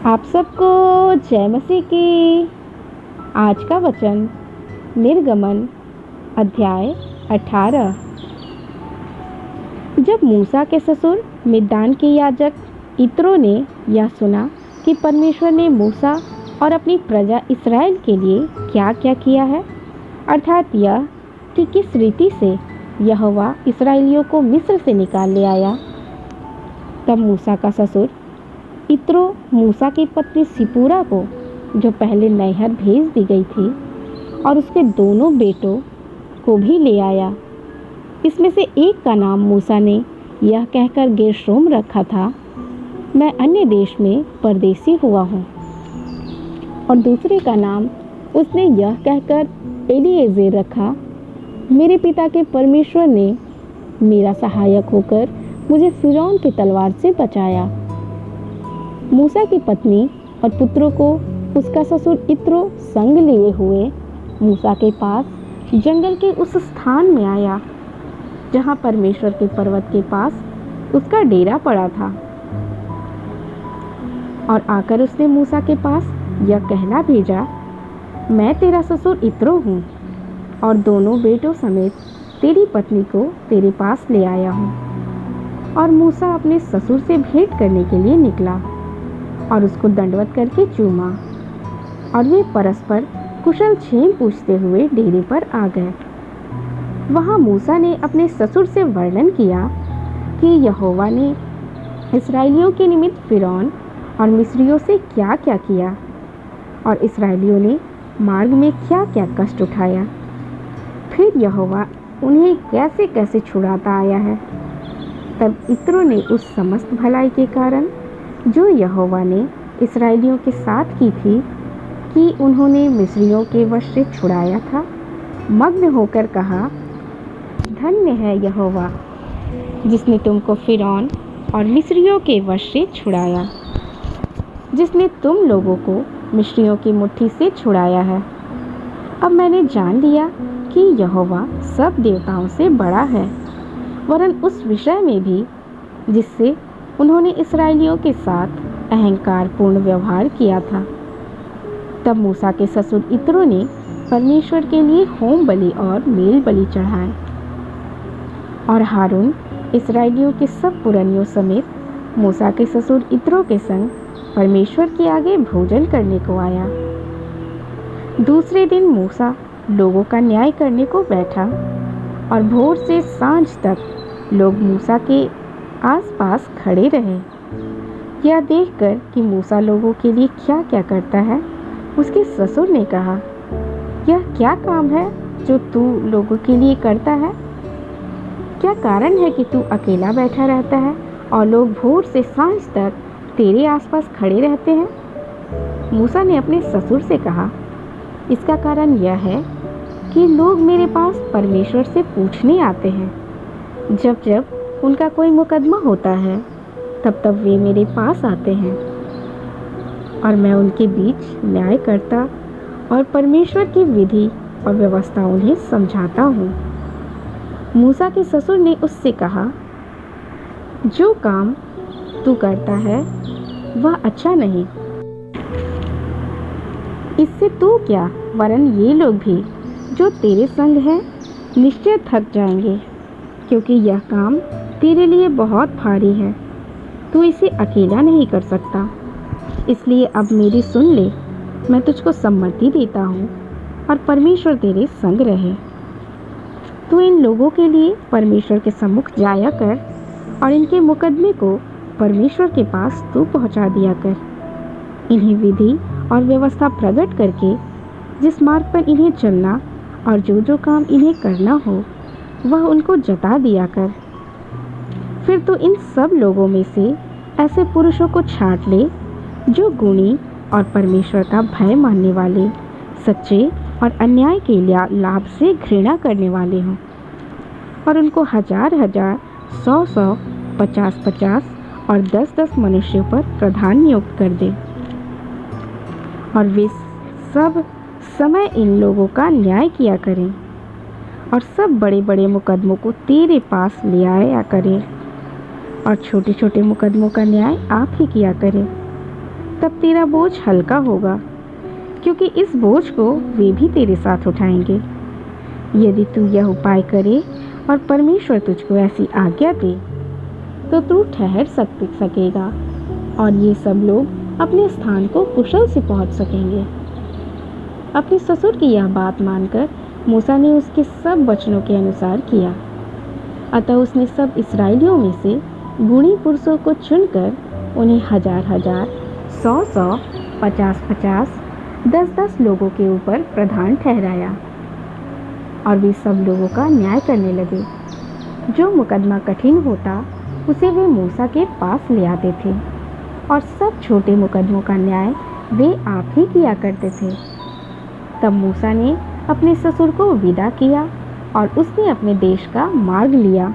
आप सबको जय मसीह की। आज का वचन निर्गमन अध्याय 18। जब मूसा के ससुर मिद्यान के याजक इत्रो ने यह सुना कि परमेश्वर ने मूसा और अपनी प्रजा इस्राएल के लिए क्या क्या किया है, अर्थात यह कि किस रीति से यहोवा इस्राएलियों को मिस्र से निकाल ले आया, तब मूसा का ससुर इत्रो मूसा की पत्नी सिपूरा को, जो पहले नैहर भेज दी गई थी, और उसके दोनों बेटों को भी ले आया। इसमें से एक का नाम मूसा ने यह कहकर गेर्शोम रखा था, मैं अन्य देश में परदेसी हुआ हूँ, और दूसरे का नाम उसने यह कहकर एलीएजेर रखा, मेरे पिता के परमेश्वर ने मेरा सहायक होकर मुझे फिरौन की तलवार से बचाया। मूसा की पत्नी और पुत्रों को उसका ससुर इत्रो संग लिए हुए मूसा के पास जंगल के उस स्थान में आया जहाँ परमेश्वर के पर्वत के पास उसका डेरा पड़ा था, और आकर उसने मूसा के पास यह कहना भेजा, मैं तेरा ससुर इत्रो हूँ और दोनों बेटों समेत तेरी पत्नी को तेरे पास ले आया हूँ। और मूसा अपने ससुर से भेंट करने के लिए निकला और उसको दंडवत करके चूमा, और वे परस्पर कुशल क्षेम पूछते हुए डेरे पर आ गए। वहाँ मूसा ने अपने ससुर से वर्णन किया कि यहोवा ने इस्राएलियों के निमित्त फिरौन और मिस्रियों से क्या क्या किया, और इस्राएलियों ने मार्ग में क्या क्या कष्ट उठाया, फिर यहोवा उन्हें कैसे कैसे छुड़ाता आया है। तब इत्रो ने उस समस्त भलाई के कारण जो यहोवा ने इस्राएलियों के साथ की थी, कि उन्होंने मिस्रियों के वश से छुड़ाया था, मग्न होकर कहा, धन्य है यहोवा जिसने तुमको फिरौन और मिस्रियों के वश से छुड़ाया, जिसने तुम लोगों को मिस्रियों की मुट्ठी से छुड़ाया है। अब मैंने जान लिया कि यहोवा सब देवताओं से बड़ा है, वरन उस विषय में भी जिससे उन्होंने इस्राएलियों के साथ अहंकारपूर्ण व्यवहार किया था। तब मूसा के ससुर इत्रो ने परमेश्वर के लिए होम बलि और मेल बलि चढ़ाए, और हारून इस्राएलियों के सब पुरनियों समेत मूसा के ससुर इत्रो के संग परमेश्वर के आगे भोजन करने को आया। दूसरे दिन मूसा लोगों का न्याय करने को बैठा, और भोर से सांझ तक लोग मूसा के आसपास खड़े रहे। यह देखकर कि मूसा लोगों के लिए क्या क्या करता है, उसके ससुर ने कहा, यह क्या काम है जो तू लोगों के लिए करता है? क्या कारण है कि तू अकेला बैठा रहता है और लोग भोर से सांझ तक तेरे आसपास खड़े रहते हैं? मूसा ने अपने ससुर से कहा, इसका कारण यह है कि लोग मेरे पास परमेश्वर से पूछने आते हैं। जब जब उनका कोई मुकदमा होता है, तब तब वे मेरे पास आते हैं, और मैं उनके बीच न्याय करता और परमेश्वर की विधि और व्यवस्था उन्हें समझाता हूँ। मूसा के ससुर ने उससे कहा, जो काम तू करता है वह अच्छा नहीं। इससे तू क्या, वरन ये लोग भी जो तेरे संग हैं निश्चय थक जाएंगे, क्योंकि यह काम तेरे लिए बहुत भारी है, तू इसे अकेला नहीं कर सकता। इसलिए अब मेरी सुन ले, मैं तुझको सम्मति देता हूँ, और परमेश्वर तेरे संग रहे। तू इन लोगों के लिए परमेश्वर के सम्मुख जाया कर, और इनके मुकदमे को परमेश्वर के पास तू पहुँचा दिया कर। इन्हें विधि और व्यवस्था प्रकट करके जिस मार्ग पर इन्हें चलना और जो जो काम इन्हें करना हो, वह उनको जता दिया कर। फिर तो इन सब लोगों में से ऐसे पुरुषों को छांट ले जो गुणी और परमेश्वर का भय मानने वाले, सच्चे और अन्याय के लाभ से घृणा करने वाले हों, और उनको 1000-1000, 100-100, 50-50 और 10-10 मनुष्यों पर प्रधान नियुक्त कर दे, और वे सब समय इन लोगों का न्याय किया करें, और सब बड़े बड़े मुकदमों को तेरे पास ले आया करें, और छोटे छोटे मुकदमों का न्याय आप ही किया करें। तब तेरा बोझ हल्का होगा, क्योंकि इस बोझ को वे भी तेरे साथ उठाएंगे। यदि तू यह उपाय करे और परमेश्वर तुझको ऐसी आज्ञा दे तो तू ठहर सकेगा और ये सब लोग अपने स्थान को कुशल से पहुंच सकेंगे। अपने ससुर की यह बात मानकर मूसा ने उसके सब वचनों के अनुसार किया। अतः उसने सब इस्राएलियों में से गुणी पुरुषों को चुनकर उन्हें 1000-1000, 100-100, 50-50, 10-10 लोगों के ऊपर प्रधान ठहराया और वे सब लोगों का न्याय करने लगे। जो मुकदमा कठिन होता उसे वे मूसा के पास ले आते थे और सब छोटे मुकदमों का न्याय वे आप ही किया करते थे। तब मूसा ने अपने ससुर को विदा किया और उसने अपने देश का मार्ग लिया